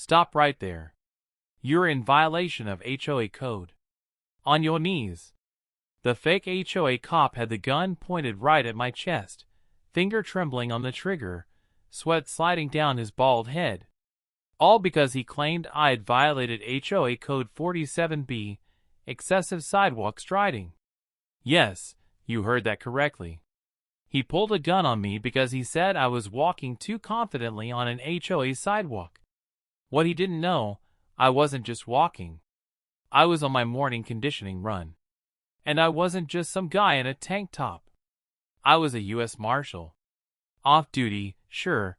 Stop right there. You're in violation of HOA code. On your knees. The fake HOA cop had the gun pointed right at my chest, finger trembling on the trigger, sweat sliding down his bald head. All because he claimed I had violated HOA code 47B, excessive sidewalk striding. Yes, you heard that correctly. He pulled a gun on me because he said I was walking too confidently on an HOA sidewalk. What he didn't know, I wasn't just walking. I was on my morning conditioning run. And I wasn't just some guy in a tank top. I was a U.S. Marshal. Off-duty, sure,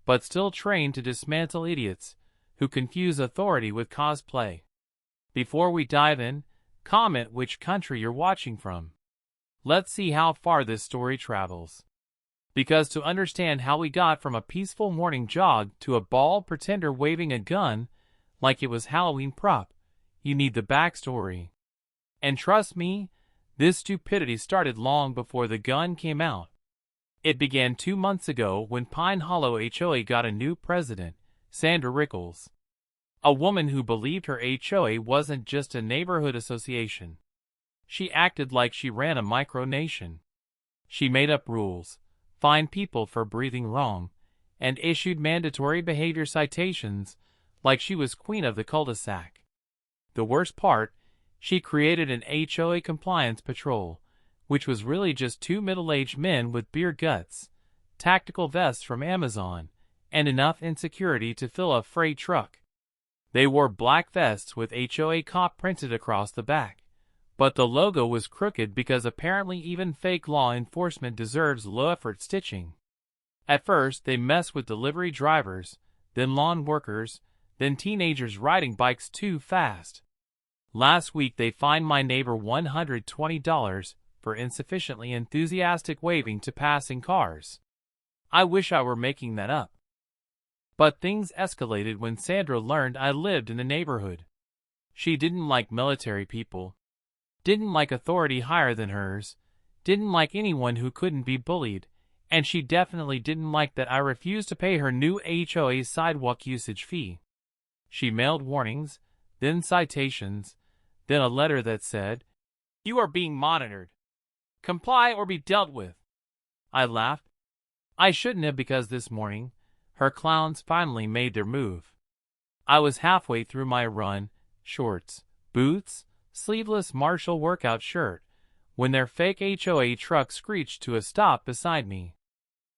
but still trained to dismantle idiots who confuse authority with cosplay. Before we dive in, comment which country you're watching from. Let's see how far this story travels. Because to understand how we got from a peaceful morning jog to a bald pretender waving a gun like it was Halloween prop, you need the backstory. And trust me, this stupidity started long before the gun came out. It began 2 months ago when Pine Hollow HOA got a new president, Sandra Rickles. A woman who believed her HOA wasn't just a neighborhood association. She acted like she ran a micronation. She made up rules, fined people for breathing wrong, and issued mandatory behavior citations like she was queen of the cul-de-sac. The worst part, she created an HOA compliance patrol, which was really just 2 middle-aged men with beer guts, tactical vests from Amazon, and enough insecurity to fill a freight truck. They wore black vests with HOA cop printed across the back, but the logo was crooked because apparently even fake law enforcement deserves low-effort stitching. At first, they messed with delivery drivers, then lawn workers, then teenagers riding bikes too fast. Last week they fined my neighbor $120 for insufficiently enthusiastic waving to passing cars. I wish I were making that up. But things escalated when Sandra learned I lived in the neighborhood. She didn't like military people, didn't like authority higher than hers, didn't like anyone who couldn't be bullied, and she definitely didn't like that I refused to pay her new HOA sidewalk usage fee. She mailed warnings, then citations, then a letter that said, "You are being monitored. Comply or be dealt with." I laughed. I shouldn't have because this morning, her clowns finally made their move. I was halfway through my run, shorts, boots, sleeveless Marshal workout shirt, when their fake HOA truck screeched to a stop beside me.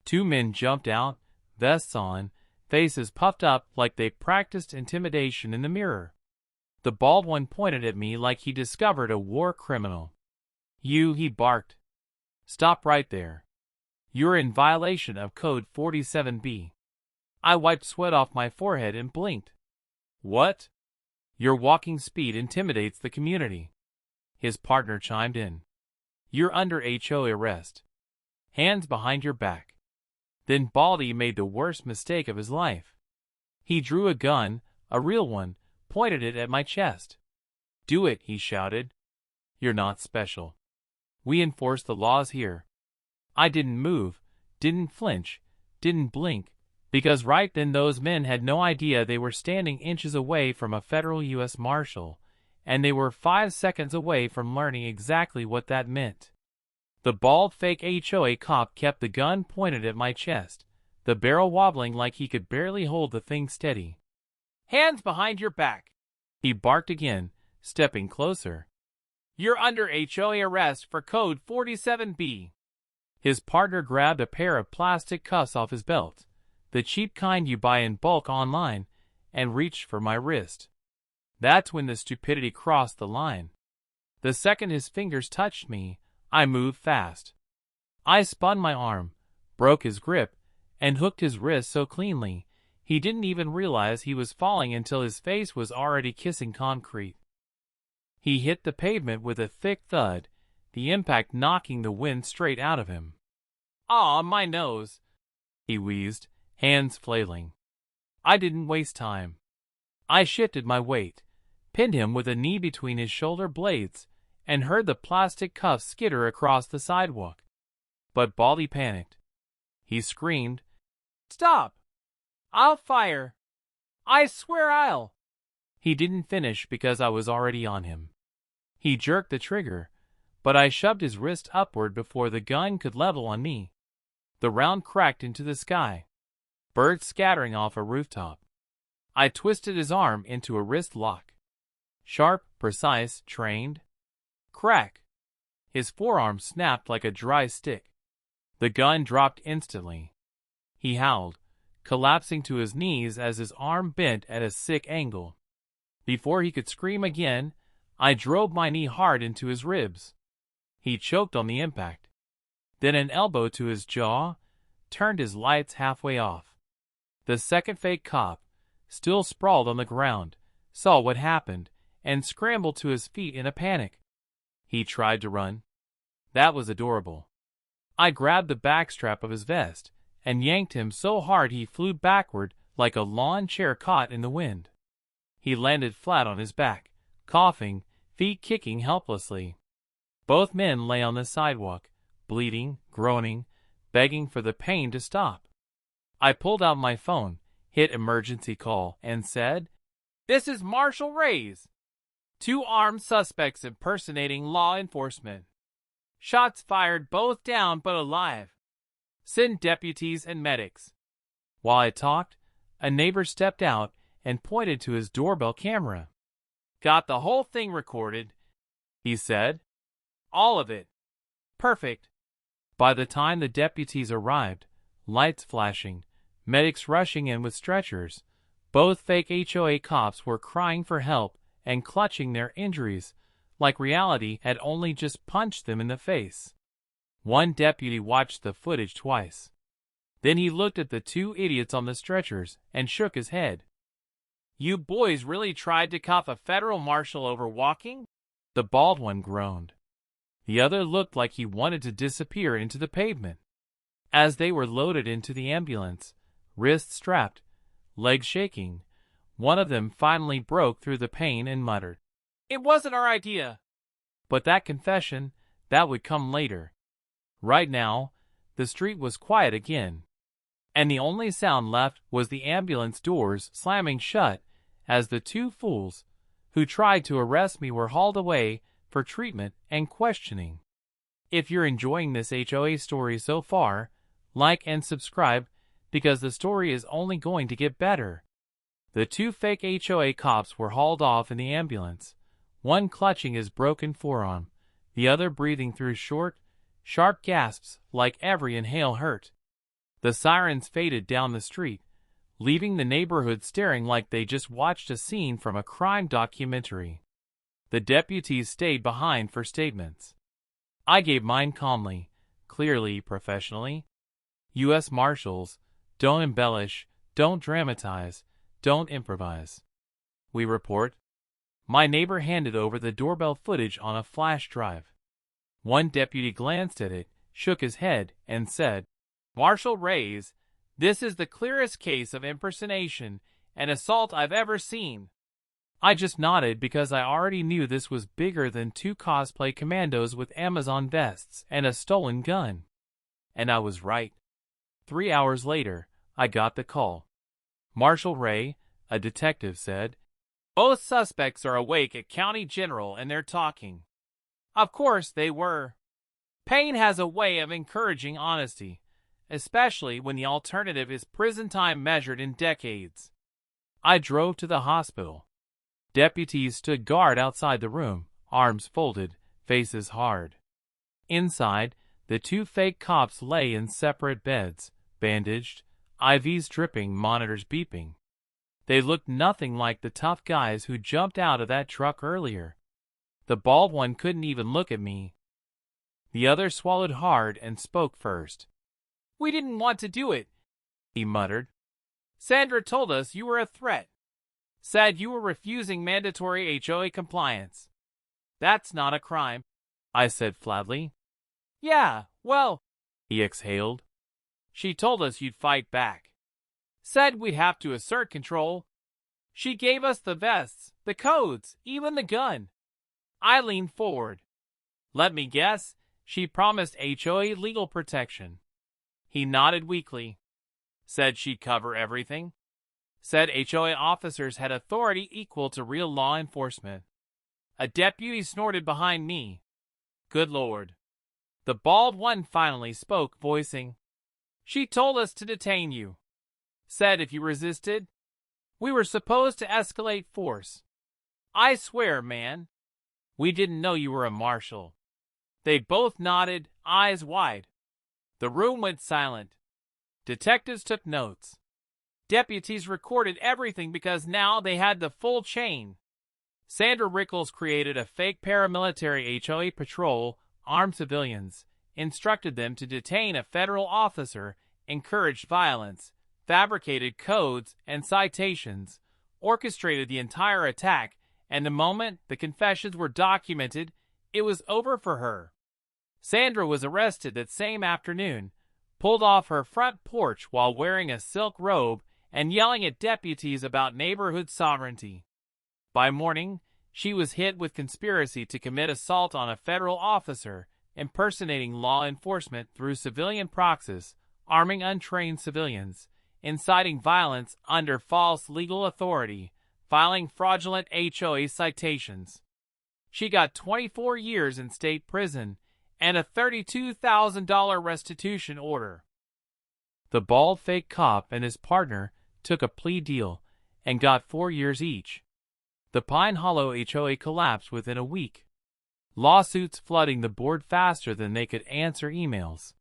2 men jumped out, vests on, faces puffed up like they practiced intimidation in the mirror. The bald one pointed at me like he discovered a war criminal. He barked. Stop right there. You're in violation of code 47B. I wiped sweat off my forehead and blinked. What? Your walking speed intimidates the community. His partner chimed in. You're under HOA arrest. Hands behind your back. Then Baldy made the worst mistake of his life. He drew a gun, a real one, pointed it at my chest. Do it, he shouted. You're not special. We enforce the laws here. I didn't move, didn't flinch, didn't blink, because right then those men had no idea they were standing inches away from a federal U.S. Marshal, and they were 5 seconds away from learning exactly what that meant. The bald fake HOA cop kept the gun pointed at my chest, the barrel wobbling like he could barely hold the thing steady. Hands behind your back, he barked again, stepping closer. You're under HOA arrest for code 47B. His partner grabbed a pair of plastic cuffs off his belt, the cheap kind you buy in bulk online, and reached for my wrist. That's when the stupidity crossed the line. The second his fingers touched me, I moved fast. I spun my arm, broke his grip, and hooked his wrist so cleanly, he didn't even realize he was falling until his face was already kissing concrete. He hit the pavement with a thick thud, the impact knocking the wind straight out of him. "Aw, my nose," he wheezed, hands flailing. I didn't waste time. I shifted my weight, pinned him with a knee between his shoulder blades, and heard the plastic cuffs skitter across the sidewalk. But Baldy panicked. He screamed, "Stop! I'll fire! I swear I'll. He didn't finish because I was already on him. He jerked the trigger, but I shoved his wrist upward before the gun could level on me. The round cracked into the sky, birds scattering off a rooftop. I twisted his arm into a wrist lock. Sharp, precise, trained. Crack. His forearm snapped like a dry stick. The gun dropped instantly. He howled, collapsing to his knees as his arm bent at a sick angle. Before he could scream again, I drove my knee hard into his ribs. He choked on the impact. Then an elbow to his jaw, turned his lights halfway off. The second fake cop, still sprawled on the ground, saw what happened and scrambled to his feet in a panic. He tried to run. That was adorable. I grabbed the backstrap of his vest and yanked him so hard he flew backward like a lawn chair caught in the wind. He landed flat on his back, coughing, feet kicking helplessly. Both men lay on the sidewalk, bleeding, groaning, begging for the pain to stop. I pulled out my phone, hit emergency call, and said, "This is Marshal Reyes. 2 armed suspects impersonating law enforcement. Shots fired, both down but alive. Send deputies and medics." While I talked, a neighbor stepped out and pointed to his doorbell camera. "Got the whole thing recorded," he said. "All of it. Perfect." By the time the deputies arrived, lights flashing, medics rushing in with stretchers, both fake HOA cops were crying for help and clutching their injuries like reality had only just punched them in the face. One deputy watched the footage twice. Then he looked at the 2 idiots on the stretchers and shook his head. "You boys really tried to cuff a federal marshal over walking?" The bald one groaned. The other looked like he wanted to disappear into the pavement. As they were loaded into the ambulance, wrists strapped, legs shaking, one of them finally broke through the pain and muttered, "It wasn't our idea." But that confession, that would come later. Right now, the street was quiet again, and the only sound left was the ambulance doors slamming shut as the 2 fools who tried to arrest me were hauled away for treatment and questioning. If you're enjoying this HOA story so far, like and subscribe because the story is only going to get better. The 2 fake HOA cops were hauled off in the ambulance, one clutching his broken forearm, the other breathing through short, sharp gasps like every inhale hurt. The sirens faded down the street, leaving the neighborhood staring like they just watched a scene from a crime documentary. The deputies stayed behind for statements. I gave mine calmly, clearly, professionally. U.S. Marshals, don't embellish, don't dramatize, don't improvise. We report. My neighbor handed over the doorbell footage on a flash drive. One deputy glanced at it, shook his head, and said, "Marshal Reyes, this is the clearest case of impersonation and assault I've ever seen." I just nodded because I already knew this was bigger than 2 cosplay commandos with Amazon vests and a stolen gun. And I was right. 3 hours later, I got the call. Marshal Ray, a detective, said, "Both suspects are awake at County General and they're talking." Of course they were. Pain has a way of encouraging honesty, especially when the alternative is prison time measured in decades. I drove to the hospital. Deputies stood guard outside the room, arms folded, faces hard. Inside, the 2 fake cops lay in separate beds, bandaged, IVs dripping, monitors beeping. They looked nothing like the tough guys who jumped out of that truck earlier. The bald one couldn't even look at me. The other swallowed hard and spoke first. "We didn't want to do it," he muttered. "Sandra told us you were a threat. Said you were refusing mandatory HOA compliance." "That's not a crime," I said flatly. "Yeah, well," he exhaled. "She told us you'd fight back. Said we'd have to assert control. She gave us the vests, the codes, even the gun." I leaned forward. "Let me guess, she promised HOA legal protection." He nodded weakly. "Said she'd cover everything." said HOA officers had authority equal to real law enforcement. A deputy snorted behind me. Good Lord. The bald one finally spoke, voicing, "She told us to detain you. Said if you resisted, we were supposed to escalate force. I swear, man, we didn't know you were a marshal." They both nodded, eyes wide. The room went silent. Detectives took notes. Deputies recorded everything because now they had the full chain. Sandra Rickles created a fake paramilitary HOA patrol, armed civilians, instructed them to detain a federal officer, encouraged violence, fabricated codes and citations, orchestrated the entire attack, and the moment the confessions were documented, it was over for her. Sandra was arrested that same afternoon, pulled off her front porch while wearing a silk robe and yelling at deputies about neighborhood sovereignty. By morning, she was hit with conspiracy to commit assault on a federal officer, impersonating law enforcement through civilian proxies, arming untrained civilians, inciting violence under false legal authority, filing fraudulent HOA citations. She got 24 years in state prison and a $32,000 restitution order. The bald fake cop and his partner took a plea deal and got 4 years each. The Pine Hollow HOA collapsed within a week. Lawsuits flooding the board faster than they could answer emails.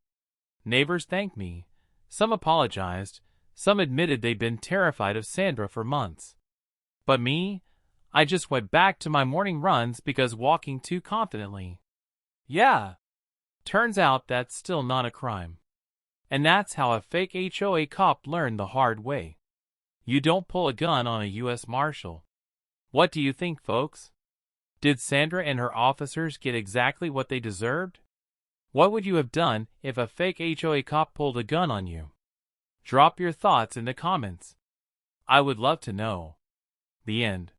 Neighbors thanked me. Some apologized. Some admitted they'd been terrified of Sandra for months. But me, I just went back to my morning runs because walking too confidently. Yeah. Turns out that's still not a crime. And that's how a fake HOA cop learned the hard way. You don't pull a gun on a U.S. Marshal. What do you think, folks? Did Sandra and her officers get exactly what they deserved? What would you have done if a fake HOA cop pulled a gun on you? Drop your thoughts in the comments. I would love to know. The end.